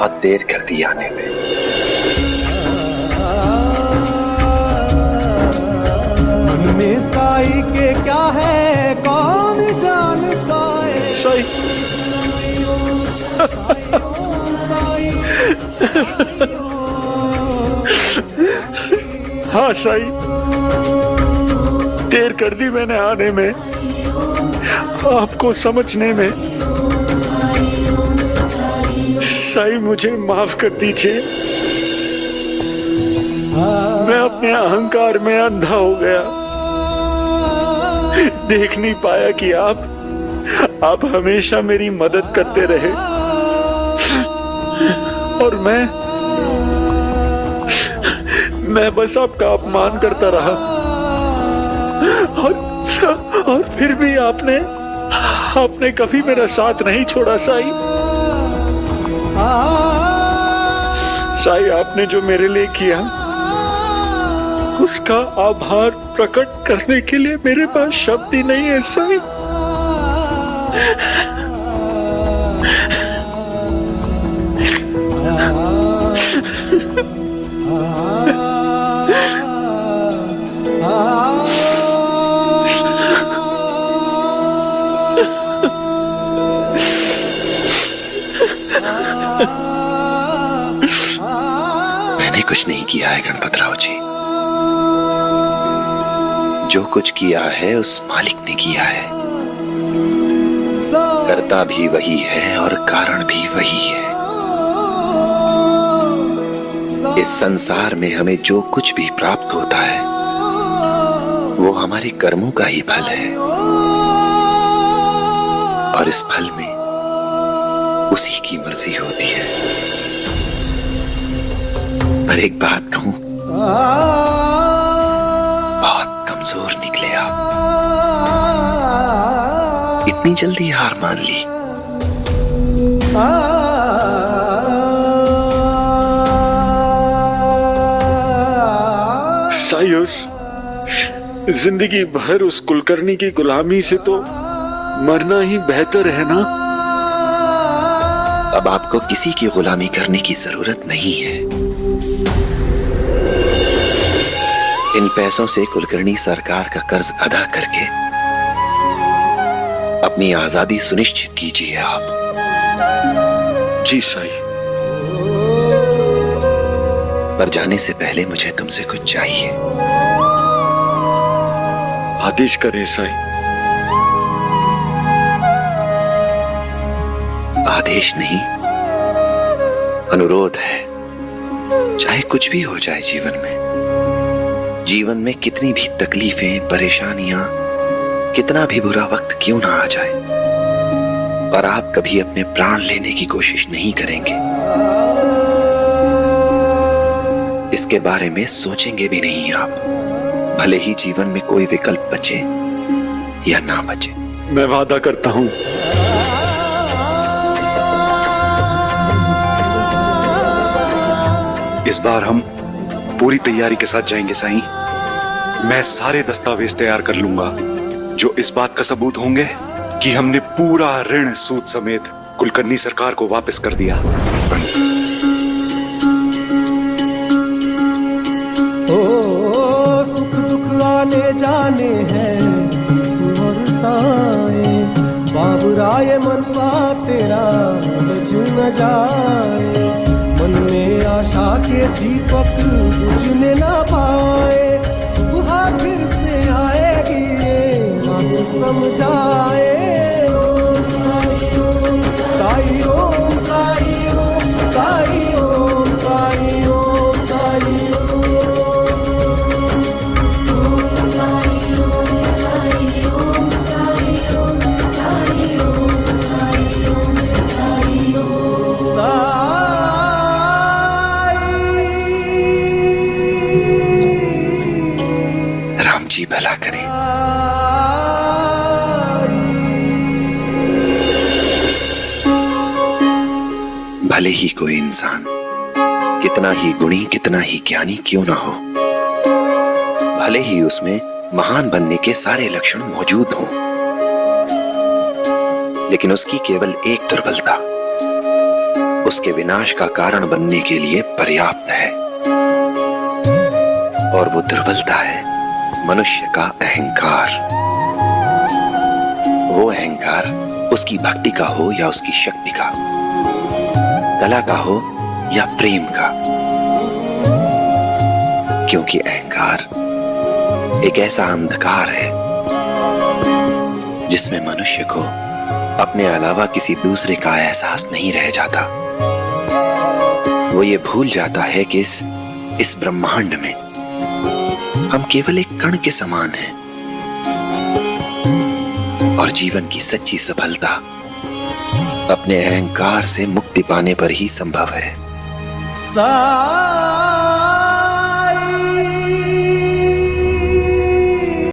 बहुत देर कर दी आने में। मन में साई के क्या है कौन जानता है। साई हाँ साई, देर कर दी मैंने आने में, आपको समझने में। साई मुझे माफ कर दीजिए, मैं अपने अहंकार में अंधा हो गया, देख नहीं पाया कि आप हमेशा मेरी मदद करते रहे और मैं बस आपका अपमान करता रहा। और फिर भी आपने कभी मेरा साथ नहीं छोड़ा साई। साई, आपने जो मेरे लिए किया उसका आभार प्रकट करने के लिए मेरे पास शब्द ही नहीं है साई। मैंने कुछ नहीं किया है गणपतराव जी, जो कुछ किया है उस मालिक ने किया है। करता भी वही है और कारण भी वही है। इस संसार में हमें जो कुछ भी प्राप्त होता है वो हमारे कर्मों का ही फल है, और इस फल में उसी की मर्जी होती है। पर एक बात कहूं, बहुत कमजोर निकले आप। इतनी जल्दी हार मान ली। सायुस, जिंदगी भर उस कुलकर्णी की गुलामी से तो मरना ही बेहतर है ना। अब आपको किसी की गुलामी करने की जरूरत नहीं है। इन पैसों से कुलकर्णी सरकार का कर्ज अदा करके अपनी आजादी सुनिश्चित कीजिए आप। जी साई। पर जाने से पहले मुझे तुमसे कुछ चाहिए। आदेश करें साई। आदेश नहीं, अनुरोध है। चाहे कुछ भी हो जाए जीवन में कितनी भी तकलीफें, परेशानियां, कितना भी बुरा वक्त क्यों ना आ जाए, पर आप कभी अपने प्राण लेने की कोशिश नहीं करेंगे। इसके बारे में सोचेंगे भी नहीं आप, भले ही जीवन में कोई विकल्प बचे या ना बचे। मैं वादा करता हूं। इस बार हम पूरी तैयारी के साथ जाएंगे साईं। मैं सारे दस्तावेज तैयार कर लूंगा जो इस बात का सबूत होंगे कि हमने पूरा ऋण सूद समेत कुलकर्णी सरकार को वापस कर दिया। ओ सुख दुख आने जाने हैं और साए, बाबुराय मनवा तेरा बज न जाए। मन में आशा के दीपक बुझने ना पाए, सुबह फिर से आएगी हम समझाए। साई ओम साई ओम साई ओम साई ओम साई ओम साई राम जी भला करें। भले ही कोई इंसान कितना ही गुणी, कितना ही ज्ञानी क्यों ना हो, भले ही उसमें महान बनने के सारे लक्षण मौजूद हों, लेकिन उसकी केवल एक दुर्बलता, उसके विनाश का कारण बनने के लिए पर्याप्त है। और वो दुर्बलता है मनुष्य का अहंकार। वो अहंकार उसकी भक्ति का हो या उसकी शक्ति का, कला का हो या प्रेम का। क्योंकि अहंकार एक ऐसा अंधकार है जिसमें मनुष्य को अपने अलावा किसी दूसरे का एहसास नहीं रह जाता। वो ये भूल जाता है कि इस ब्रह्मांड में हम केवल एक कण के समान हैं और जीवन की सच्ची सफलता अपने अहंकार से मुक्ति पाने पर ही संभव है।